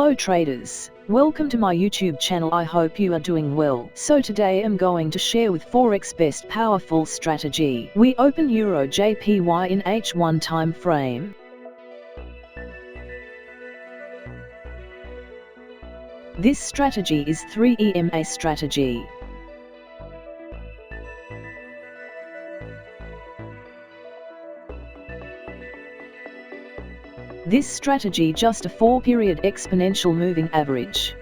Hello traders, welcome to my YouTube channel. I hope you are doing well. So today I'm going to share with Forex best powerful strategy. We open Euro JPY in H1 time frame. This strategy is 3 EMA strategy. This strategy just a 4-period exponential moving average.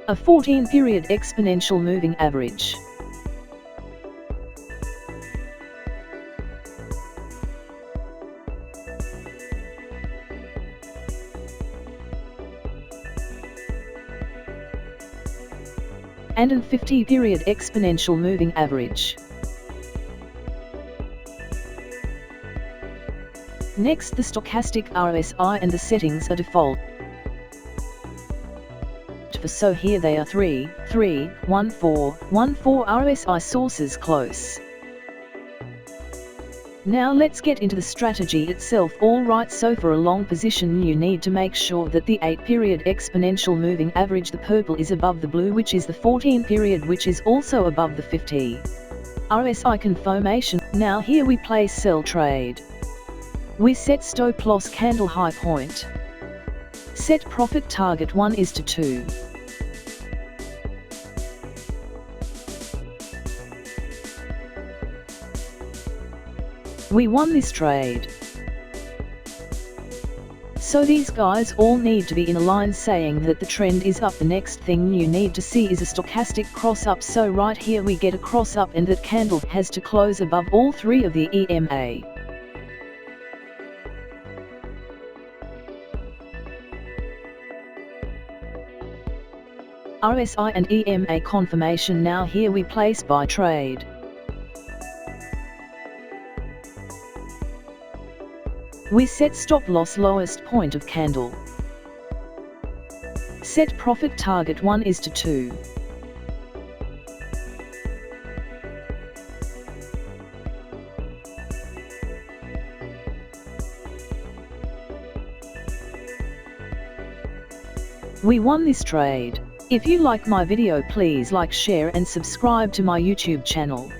A 14-period exponential moving average. And a 50-period exponential moving average. Next, the stochastic RSI and the settings are default. So here they are 3, 3, 1, 4, 1, 4 RSI sources close. Now let's get into the strategy itself. Alright, so for a long position you need to make sure that the 8-period exponential moving average, the purple, is above the blue, which is the 14-period, which is also above the 50 RSI confirmation. Now here we place sell trade. We set stop loss candle high point. Set profit target 1:2. We won this trade. So these guys all need to be in a line saying that the trend is up. The next thing you need to see is a stochastic cross up. So right here we get a cross up, and that candle has to close above all 3 of the EMA. RSI and EMA confirmation. Now here we place buy trade. We set stop loss lowest point of candle. Set profit target 1:2. We won this trade. If you like my video, please like, share and subscribe to my YouTube channel.